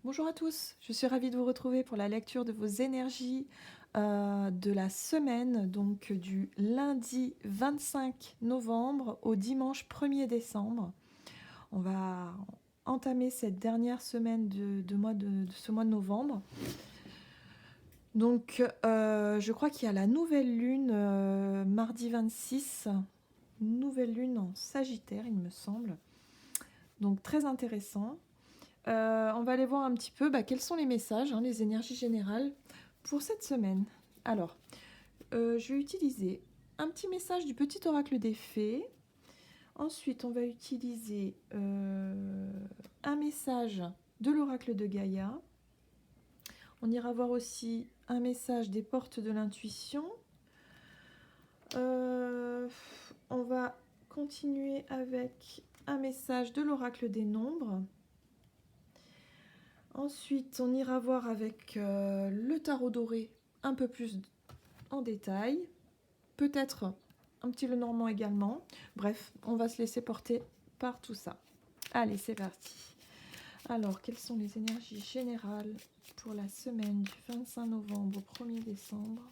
Bonjour à tous, je suis ravie de vous retrouver pour la lecture de vos énergies de la semaine, donc du lundi 25 novembre au dimanche 1er décembre. On va entamer cette dernière semaine de ce mois de novembre. Donc je crois qu'il y a la nouvelle lune mardi 26, nouvelle lune en Sagittaire il me semble. Donc très intéressant. On va aller voir un petit peu quels sont les messages, les énergies générales pour cette semaine. Alors, je vais utiliser un petit message du petit oracle des fées. Ensuite, on va utiliser un message de l'oracle de Gaïa. On ira voir aussi un message des portes de l'intuition. On va continuer avec un message de l'oracle des nombres. Ensuite, on ira voir avec le tarot doré un peu plus en détail. Peut-être un petit Lenormand également. Bref, on va se laisser porter par tout ça. Allez, c'est parti. Alors, quelles sont les énergies générales pour la semaine du 25 novembre au 1er décembre?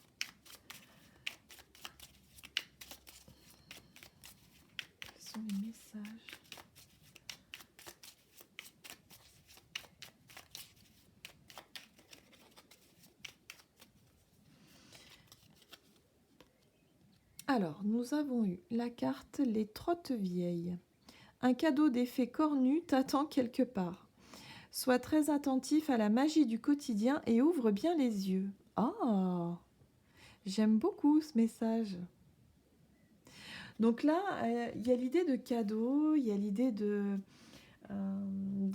Quels sont les messages? Alors, nous avons eu la carte Les Trottes Vieilles. Un cadeau d'effet cornu t'attend quelque part. Sois très attentif à la magie du quotidien et ouvre bien les yeux. Oh, j'aime beaucoup ce message. Donc là, il y a l'idée de cadeau, il y a l'idée de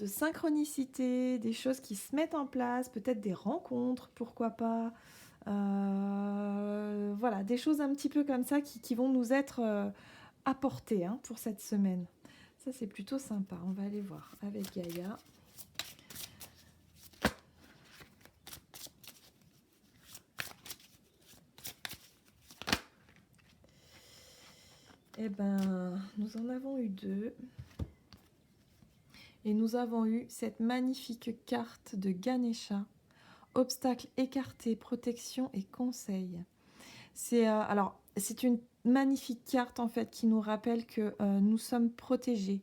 synchronicité, des choses qui se mettent en place, peut-être des rencontres, pourquoi pas. Voilà, des choses un petit peu comme ça qui vont nous être apportées pour cette semaine. Ça, c'est plutôt sympa. On va aller voir avec Gaïa. Eh ben, nous en avons eu deux. Et nous avons eu cette magnifique carte de Ganesha. Obstacles écartés, protection et conseil. C'est une magnifique carte en fait qui nous rappelle que nous sommes protégés.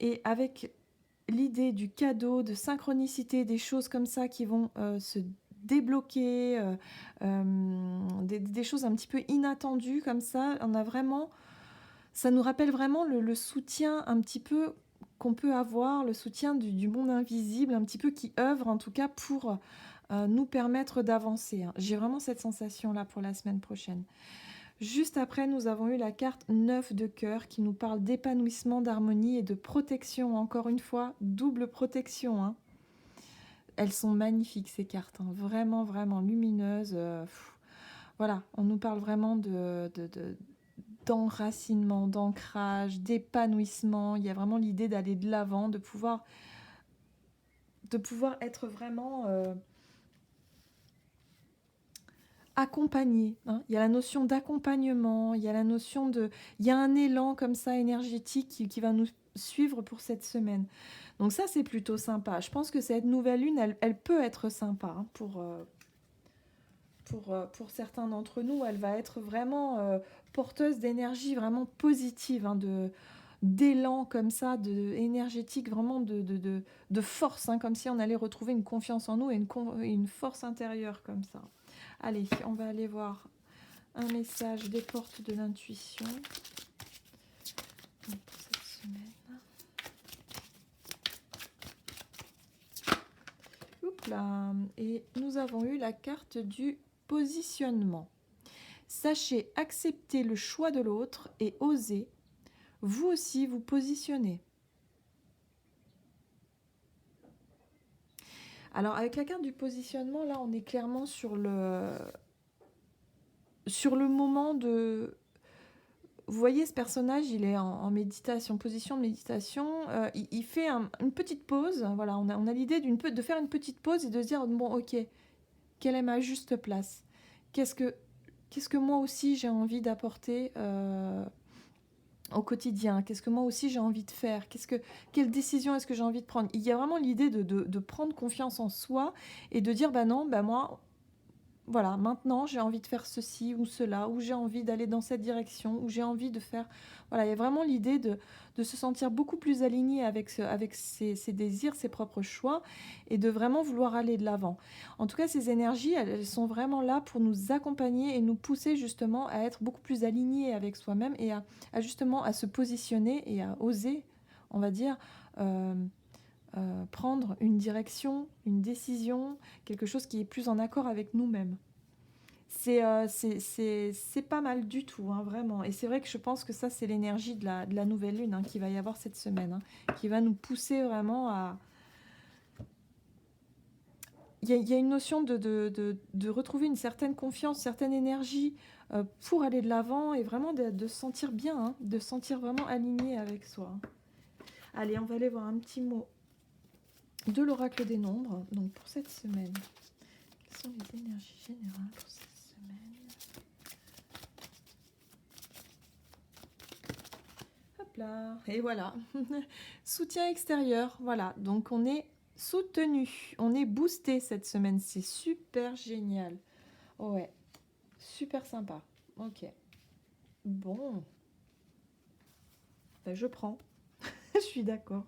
Et avec l'idée du cadeau, de synchronicité, des choses comme ça qui vont se débloquer, des choses un petit peu inattendues comme ça, ça nous rappelle vraiment le soutien un petit peu qu'on peut avoir, le soutien du monde invisible, un petit peu qui œuvre en tout cas pour nous permettre d'avancer. J'ai vraiment cette sensation-là pour la semaine prochaine. Juste après, nous avons eu la carte 9 de cœur qui nous parle d'épanouissement, d'harmonie et de protection. Encore une fois, double protection. Elles sont magnifiques ces cartes, vraiment, vraiment lumineuses. Voilà, on nous parle vraiment d'enracinement, d'ancrage, d'épanouissement. Il y a vraiment l'idée d'aller de l'avant, de pouvoir être vraiment accompagné. Il y a la notion d'accompagnement, il y a la notion il y a un élan comme ça énergétique qui va nous suivre pour cette semaine. Donc ça, c'est plutôt sympa. Je pense que cette nouvelle lune, elle peut être sympa pour certains d'entre nous. Elle va être vraiment porteuse d'énergie vraiment positive, d'élan comme ça, énergétique, vraiment de force, comme si on allait retrouver une confiance en nous et une force intérieure comme ça. Allez, on va aller voir un message des portes de l'intuition pour cette semaine. Oups là. Et nous avons eu la carte du positionnement. Sachez accepter le choix de l'autre et oser vous aussi vous positionner. Alors avec la carte du positionnement, là on est clairement sur le moment de... Vous voyez ce personnage, il est en méditation, position de méditation, il fait une petite pause, voilà, on a l'idée de faire une petite pause et de se dire, bon ok, quelle est ma juste place? Qu'est-ce que moi aussi j'ai envie d'apporter au quotidien? Qu'est-ce que moi aussi j'ai envie de faire? Quelle décision est-ce que j'ai envie de prendre? Il y a vraiment l'idée de prendre confiance en soi et de dire, bah non, bah moi, voilà, maintenant j'ai envie de faire ceci ou cela, ou j'ai envie d'aller dans cette direction, ou j'ai envie de faire... Voilà, il y a vraiment l'idée de se sentir beaucoup plus aligné avec ses désirs, ses propres choix, et de vraiment vouloir aller de l'avant. En tout cas, ces énergies, elles sont vraiment là pour nous accompagner et nous pousser justement à être beaucoup plus alignés avec soi-même et justement à se positionner et à oser, on va dire... euh, prendre une direction, une décision, quelque chose qui est plus en accord avec nous-mêmes. C'est pas mal du tout, hein, vraiment. Et c'est vrai que je pense que ça, c'est l'énergie de la nouvelle lune hein, qu'il va y avoir cette semaine, hein, qui va nous pousser vraiment à... Il y a une notion de retrouver une certaine confiance, une certaine énergie pour aller de l'avant et vraiment de se sentir bien, hein, de se sentir vraiment aligné avec soi. Allez, on va aller voir un petit mot de l'oracle des nombres, donc pour cette semaine. Quelles sont les énergies générales pour cette semaine? Hop là, et voilà. Soutien extérieur, voilà. Donc on est soutenu, on est boosté cette semaine. C'est super génial. Ouais, super sympa. Ok. Bon, ben, je prends. Je suis d'accord.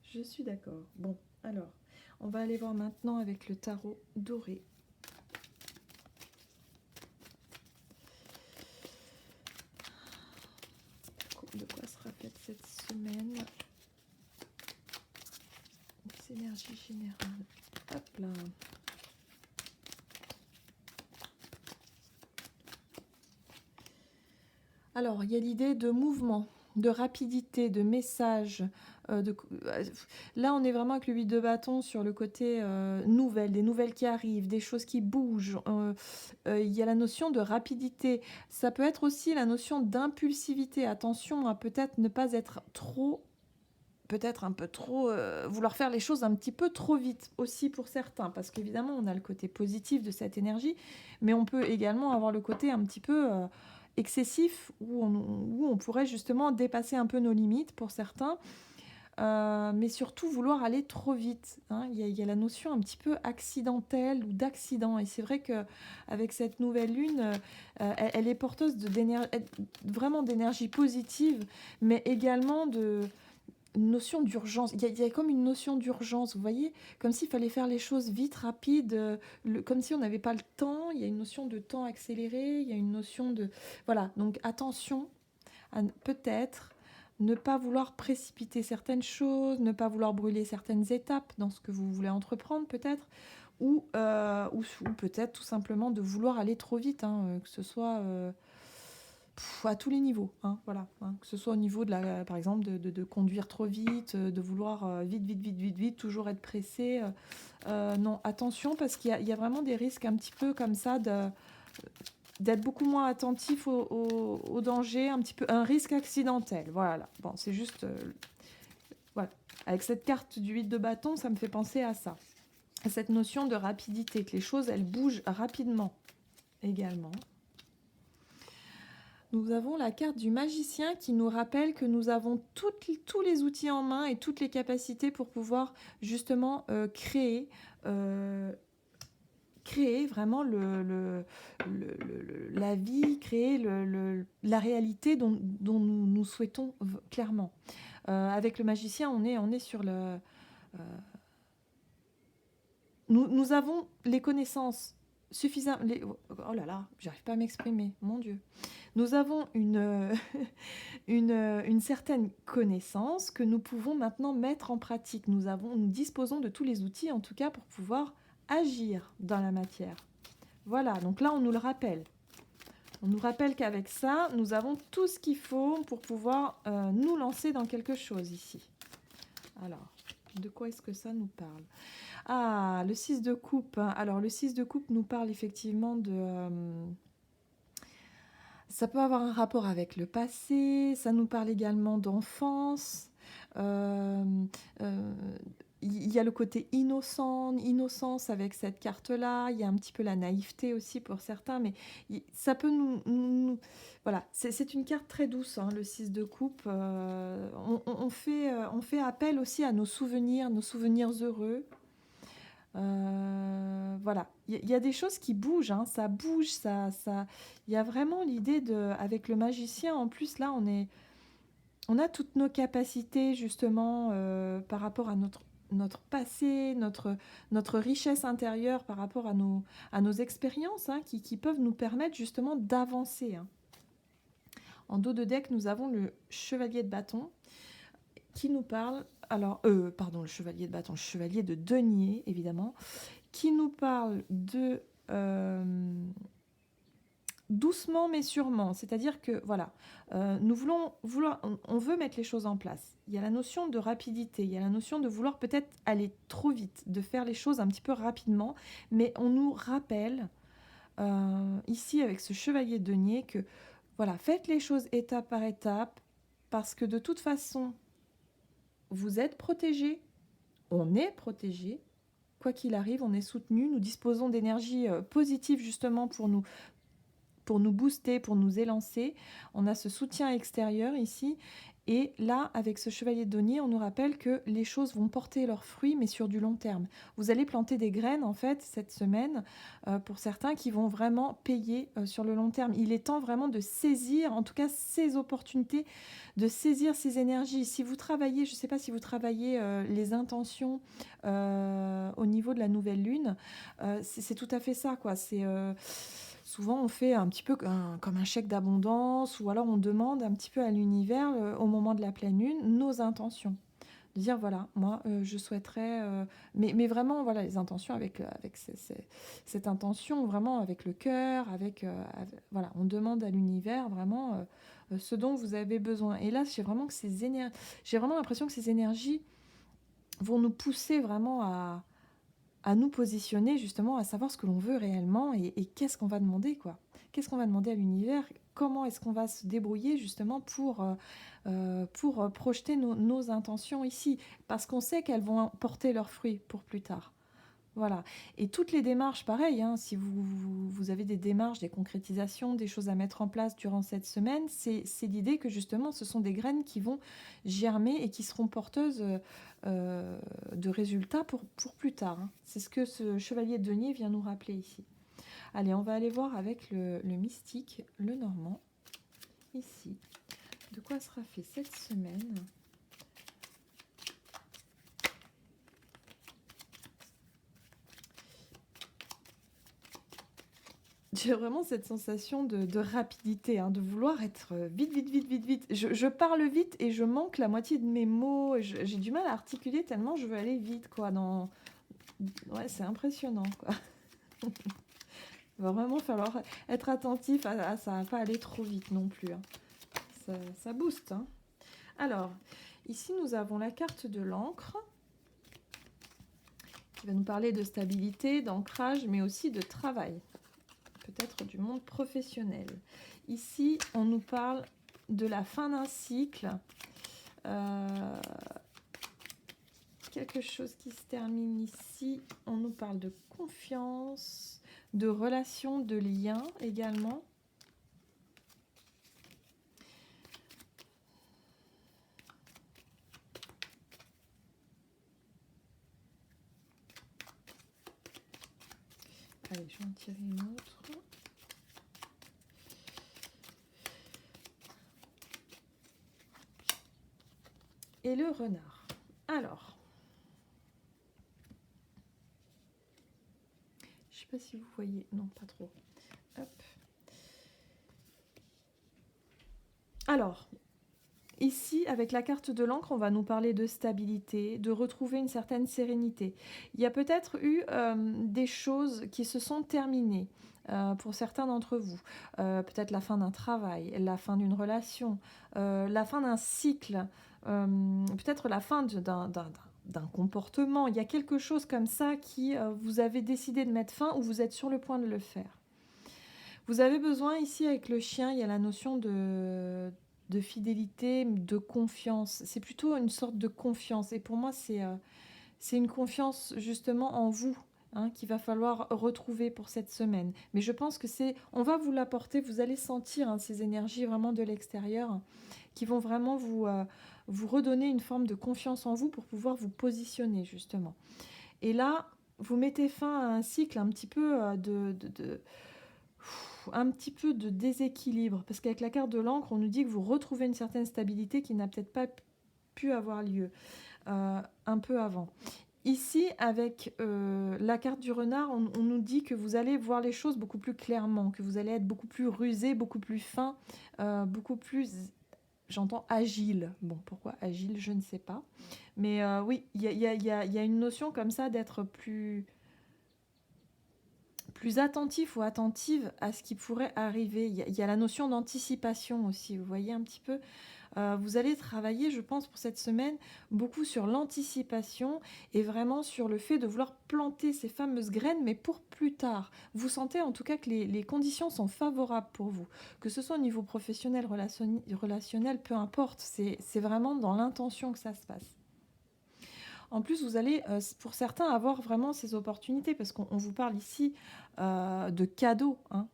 Je suis d'accord. Bon, alors, on va aller voir maintenant avec le tarot doré. De quoi sera faite cette semaine? Les énergies générales. Hop là. Alors, il y a l'idée de mouvement, de rapidité, de message. Là, on est vraiment avec le 8 de bâton sur le côté nouvelles, des nouvelles qui arrivent, des choses qui bougent. Il y a la notion de rapidité. Ça peut être aussi la notion d'impulsivité. Attention à peut-être ne pas être trop, peut-être un peu trop, vouloir faire les choses un petit peu trop vite aussi pour certains. Parce qu'évidemment, on a le côté positif de cette énergie, mais on peut également avoir le côté un petit peu... excessif où on pourrait justement dépasser un peu nos limites pour certains, mais surtout vouloir aller trop vite. Hein. Il y a la notion un petit peu accidentelle ou d'accident. Et c'est vrai qu'avec cette nouvelle lune, elle est porteuse vraiment d'énergie positive, mais également de une notion d'urgence. Il y a comme une notion d'urgence, vous voyez, comme s'il fallait faire les choses vite, rapide, comme si on n'avait pas le temps. Il y a une notion de temps accéléré, il y a une notion de... Voilà, donc attention à peut-être ne pas vouloir précipiter certaines choses, ne pas vouloir brûler certaines étapes dans ce que vous voulez entreprendre peut-être, ou peut-être tout simplement de vouloir aller trop vite, hein, que ce soit... à tous les niveaux, hein, voilà, hein, que ce soit au niveau de par exemple de conduire trop vite, de vouloir vite, toujours être pressé. Non, attention parce qu'il y a vraiment des risques un petit peu comme ça d'être beaucoup moins attentif au danger, un petit peu un risque accidentel. Voilà, bon, c'est juste, voilà. Avec cette carte du 8 de bâton, ça me fait penser à ça, à cette notion de rapidité, que les choses elles bougent rapidement également. Nous avons la carte du magicien qui nous rappelle que nous avons tous les outils en main et toutes les capacités pour pouvoir justement créer vraiment la vie, créer la réalité dont nous souhaitons clairement. Avec le magicien, on est sur le... Nous avons les connaissances suffisamment... Oh là là, j'arrive pas à m'exprimer, mon Dieu. Nous avons une certaine connaissance que nous pouvons maintenant mettre en pratique. Nous disposons de tous les outils, en tout cas, pour pouvoir agir dans la matière. Voilà, donc là, on nous le rappelle. On nous rappelle qu'avec ça, nous avons tout ce qu'il faut pour pouvoir nous lancer dans quelque chose ici. Alors, de quoi est-ce que ça nous parle? Ah, le 6 de coupe. Alors, le 6 de coupe nous parle effectivement de... ça peut avoir un rapport avec le passé, ça nous parle également d'enfance. Il y y a le côté innocence avec cette carte-là. Il y a un petit peu la naïveté aussi pour certains, mais ça peut voilà, c'est une carte très douce, hein, le 6 de coupe. On fait appel aussi à nos souvenirs heureux. Voilà, il y a des choses qui bougent, hein, ça bouge, il y a vraiment l'idée de, avec le magicien, en plus là, on a toutes nos capacités justement par rapport à notre passé, notre richesse intérieure par rapport à nos expériences, hein, qui peuvent nous permettre justement d'avancer, hein. En dos de deck, nous avons le chevalier de bâton qui nous parle, alors, pardon, le chevalier de bâton, le chevalier de denier, évidemment, qui nous parle de doucement mais sûrement, c'est-à-dire que voilà, on veut mettre les choses en place. Il y a la notion de rapidité, il y a la notion de vouloir peut-être aller trop vite, de faire les choses un petit peu rapidement, mais on nous rappelle ici avec ce chevalier de denier que voilà, faites les choses étape par étape, parce que de toute façon, vous êtes protégé, on est protégé, quoi qu'il arrive, on est soutenu, nous disposons d'énergie positive justement pour nous booster, pour nous élancer. On a ce soutien extérieur ici. Et là, avec ce chevalier de denier, on nous rappelle que les choses vont porter leurs fruits, mais sur du long terme. Vous allez planter des graines, en fait, cette semaine, pour certains qui vont vraiment payer sur le long terme. Il est temps vraiment de saisir, en tout cas, ces opportunités, de saisir ces énergies. Si vous travaillez, je ne sais pas si vous travaillez les intentions au niveau de la nouvelle lune, c'est tout à fait ça, quoi. C'est... souvent, on fait un petit peu comme un chèque d'abondance, ou alors on demande un petit peu à l'univers, au moment de la pleine lune, nos intentions. De dire, voilà, moi, je souhaiterais... mais vraiment, voilà, les intentions avec cette intention, vraiment avec le cœur, voilà, on demande à l'univers vraiment ce dont vous avez besoin. Et là, j'ai vraiment l'impression que ces énergies vont nous pousser vraiment à nous positionner justement, à savoir ce que l'on veut réellement et qu'est-ce qu'on va demander, quoi. Qu'est-ce qu'on va demander à l'univers? Comment est-ce qu'on va se débrouiller justement pour projeter nos intentions ici? Parce qu'on sait qu'elles vont porter leurs fruits pour plus tard. Voilà. Et toutes les démarches, pareil, hein, si vous avez des démarches, des concrétisations, des choses à mettre en place durant cette semaine, c'est l'idée que justement ce sont des graines qui vont germer et qui seront porteuses de résultats pour plus tard, hein. C'est ce que ce chevalier de denier vient nous rappeler ici. Allez, on va aller voir avec le mystique, le normand, ici. De quoi sera fait cette semaine ? J'ai vraiment cette sensation de rapidité, hein, de vouloir être vite. Je parle vite et je manque la moitié de mes mots. J'ai du mal à articuler tellement je veux aller vite, quoi. Ouais, c'est impressionnant, quoi. Il va vraiment falloir être attentif à ça, pas aller trop vite non plus, hein. Ça booste, hein. Alors, ici, nous avons la carte de l'encre qui va nous parler de stabilité, d'ancrage, mais aussi de travail. Peut-être du monde professionnel. Ici, on nous parle de la fin d'un cycle. Quelque chose qui se termine ici. On nous parle de confiance, de relations, de liens également. Allez, je vais en tirer une autre. Et le renard. Alors, je sais pas si vous voyez, non pas trop. Hop. Alors, ici, avec la carte de l'encre, on va nous parler de stabilité, de retrouver une certaine sérénité. Il y a peut-être eu des choses qui se sont terminées pour certains d'entre vous. Peut-être la fin d'un travail, la fin d'une relation, la fin d'un cycle, peut-être la fin d'un comportement. Il y a quelque chose comme ça qui vous avez décidé de mettre fin ou vous êtes sur le point de le faire. Vous avez besoin ici avec le chien, il y a la notion de fidélité, de confiance. C'est plutôt une sorte de confiance. Et pour moi, c'est c'est une confiance justement en vous, hein, qu'il va falloir retrouver pour cette semaine. Mais je pense que on va vous l'apporter, vous allez sentir, hein, ces énergies vraiment de l'extérieur qui vont vraiment vous redonner une forme de confiance en vous pour pouvoir vous positionner justement. Et là, vous mettez fin à un cycle un petit peu un petit peu de déséquilibre, parce qu'avec la carte de l'encre, on nous dit que vous retrouvez une certaine stabilité qui n'a peut-être pas pu avoir lieu un peu avant. Ici, avec la carte du renard, on nous dit que vous allez voir les choses beaucoup plus clairement, que vous allez être beaucoup plus rusé, beaucoup plus fin, beaucoup plus, j'entends agile. Bon, pourquoi agile, je ne sais pas. Mais oui, il y a une notion comme ça d'être plus attentif ou attentive à ce qui pourrait arriver. Il y a la notion d'anticipation aussi, vous voyez un petit peu. Vous allez travailler, je pense, pour cette semaine, beaucoup sur l'anticipation et vraiment sur le fait de vouloir planter ces fameuses graines, mais pour plus tard. Vous sentez en tout cas que les conditions sont favorables pour vous, que ce soit au niveau professionnel, relationnel, peu importe. C'est vraiment dans l'intention que ça se passe. En plus, vous allez, pour certains, avoir vraiment ces opportunités, parce qu'on vous parle ici de cadeaux, hein.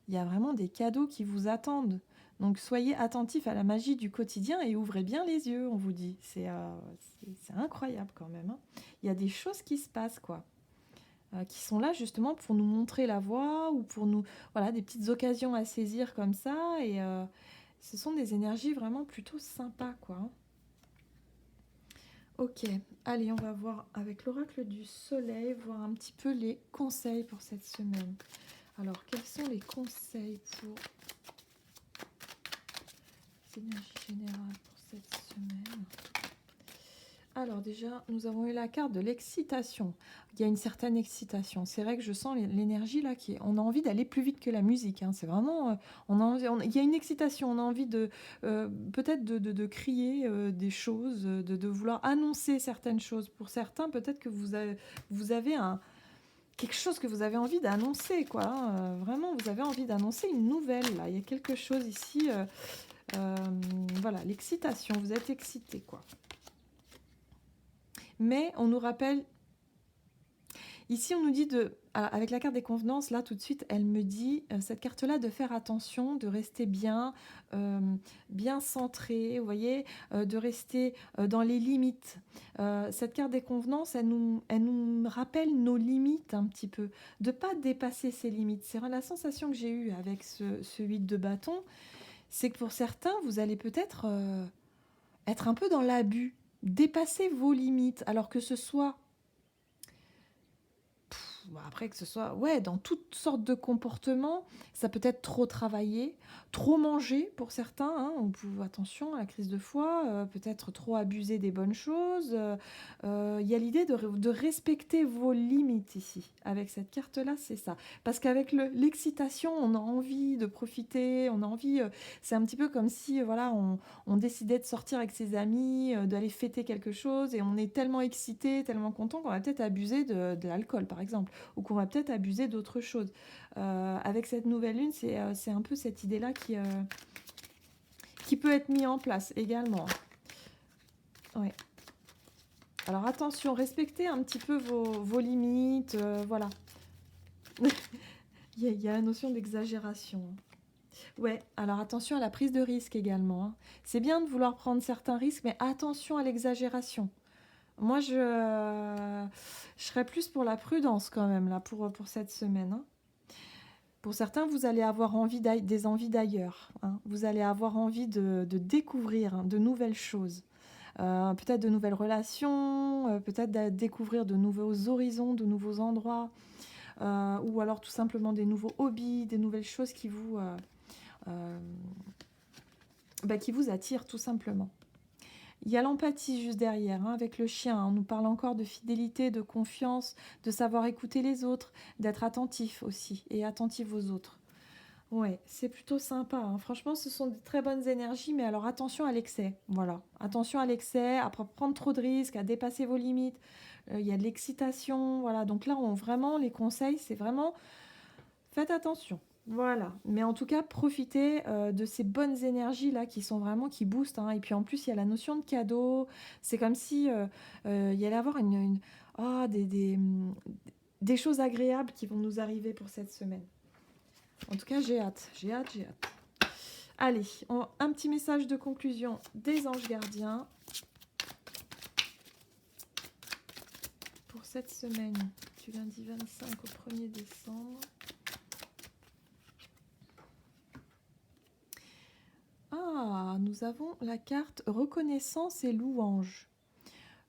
Il y a vraiment des cadeaux qui vous attendent. Donc soyez attentifs à la magie du quotidien et ouvrez bien les yeux, on vous dit. C'est incroyable quand même, hein. Il y a des choses qui se passent, quoi, qui sont là justement pour nous montrer la voie ou pour nous... Voilà, des petites occasions à saisir comme ça. Et ce sont des énergies vraiment plutôt sympas, quoi, hein. Ok, allez, on va voir avec l'oracle du soleil, voir un petit peu les conseils pour cette semaine. Alors, quels sont les conseils pour les énergies générales pour cette semaine? Alors déjà, nous avons eu la carte de l'excitation. Il y a une certaine excitation. C'est vrai que je sens l'énergie là on a envie d'aller plus vite que la musique, hein. C'est vraiment, il y a une excitation. On a envie de peut-être de crier des choses, de vouloir annoncer certaines choses. Pour certains, peut-être que vous avez quelque chose que vous avez envie d'annoncer, quoi, hein. Vraiment, vous avez envie d'annoncer une nouvelle. Là, il y a quelque chose ici. Voilà, l'excitation. Vous êtes excité, quoi. Mais on nous rappelle, ici on nous dit avec la carte des convenances, là tout de suite, elle me dit, cette carte-là, de faire attention, de rester bien centré, vous voyez, de rester dans les limites. Cette carte des convenances, elle nous rappelle nos limites un petit peu, de ne pas dépasser ses limites. C'est la sensation que j'ai eue avec ce 8 de bâton, c'est que pour certains, vous allez peut-être être un peu dans l'abus, dépasser vos limites, alors que ce soit, après que ce soit, ouais, dans toutes sortes de comportements. Ça peut être trop travailler, trop manger pour certains, hein, attention à la crise de foie, peut-être trop abuser des bonnes choses. Il y a l'idée de respecter vos limites ici. Avec cette carte-là, c'est ça. Parce qu'avec l'excitation, on a envie de profiter, on a envie... c'est un petit peu comme si, voilà, on décidait de sortir avec ses amis, d'aller fêter quelque chose, et on est tellement excité, tellement content qu'on va peut-être abuser de l'alcool, par exemple, ou qu'on va peut-être abuser d'autres choses. Avec cette nouvelle lune, c'est un peu cette idée-là qui peut être mise en place également. Ouais. Alors attention, respectez un petit peu vos limites, voilà. il y a la notion d'exagération. Ouais, alors attention à la prise de risque également, hein. C'est bien de vouloir prendre certains risques, mais attention à l'exagération. Moi, je serais plus pour la prudence quand même, là, pour cette semaine, hein. Pour certains, vous allez avoir des envies d'ailleurs, hein. Vous allez avoir envie de découvrir, hein, de nouvelles choses. Peut-être de nouvelles relations, peut-être de découvrir de nouveaux horizons, de nouveaux endroits, ou alors tout simplement des nouveaux hobbies, des nouvelles choses qui vous attirent tout simplement. Il y a l'empathie juste derrière, hein, avec le chien. On nous parle encore de fidélité, de confiance, de savoir écouter les autres, d'être attentif aussi, et attentif aux autres. Ouais, c'est plutôt sympa, hein. Franchement, ce sont de très bonnes énergies, mais alors attention à l'excès. Voilà, attention à l'excès, à pas prendre trop de risques, à dépasser vos limites. Il y a de l'excitation, voilà. Donc là, vraiment, les conseils, c'est vraiment, faites attention. Voilà, mais en tout cas, profitez de ces bonnes énergies là qui sont vraiment qui boostent, hein. Et puis en plus, il y a la notion de cadeau. C'est comme si il y allait avoir ah, des choses agréables qui vont nous arriver pour cette semaine. En tout cas, j'ai hâte, j'ai hâte, j'ai hâte. Allez, un petit message de conclusion des anges gardiens pour cette semaine du lundi 25 au 1er décembre. Ah, nous avons la carte reconnaissance et louange.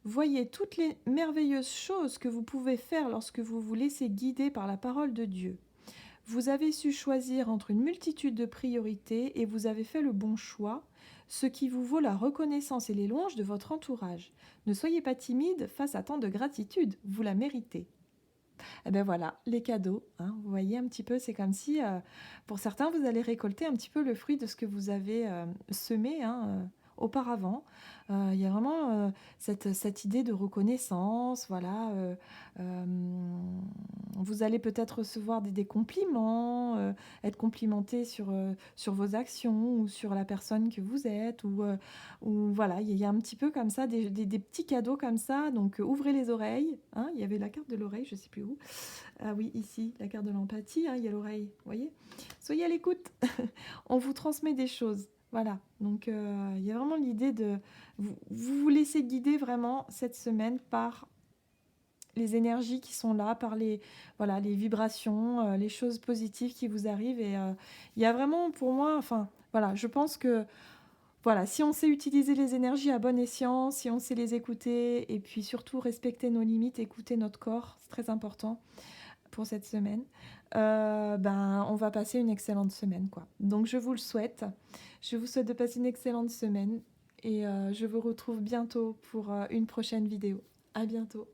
Voyez toutes les merveilleuses choses que vous pouvez faire lorsque vous vous laissez guider par la parole de Dieu. Vous avez su choisir entre une multitude de priorités et vous avez fait le bon choix, ce qui vous vaut la reconnaissance et les louanges de votre entourage. Ne soyez pas timide face à tant de gratitude, vous la méritez. Et ben voilà, les cadeaux, hein, vous voyez un petit peu, c'est comme si, pour certains, vous allez récolter un petit peu le fruit de ce que vous avez semé, hein, auparavant. Il y a vraiment cette idée de reconnaissance, voilà. Euh, vous allez peut-être recevoir des compliments, être complimenté sur vos actions ou sur la personne que vous êtes, ou voilà, il y a un petit peu comme ça, des petits cadeaux comme ça. Donc ouvrez les oreilles, hein, il y avait la carte de l'oreille, je ne sais plus où. Ah oui, ici, la carte de l'empathie, hein, il y a l'oreille, vous voyez. Soyez à l'écoute, on vous transmet des choses. Voilà, donc il y a vraiment l'idée de vous laisser guider vraiment cette semaine par les énergies qui sont là, par voilà, les vibrations, les choses positives qui vous arrivent. Et il y a vraiment pour moi, enfin voilà, je pense que voilà, si on sait utiliser les énergies à bon escient, si on sait les écouter et puis surtout respecter nos limites, écouter notre corps, c'est très important pour cette semaine, ben, on va passer une excellente semaine, quoi. Donc je vous le souhaite. Je vous souhaite de passer une excellente semaine et je vous retrouve bientôt pour une prochaine vidéo. À bientôt.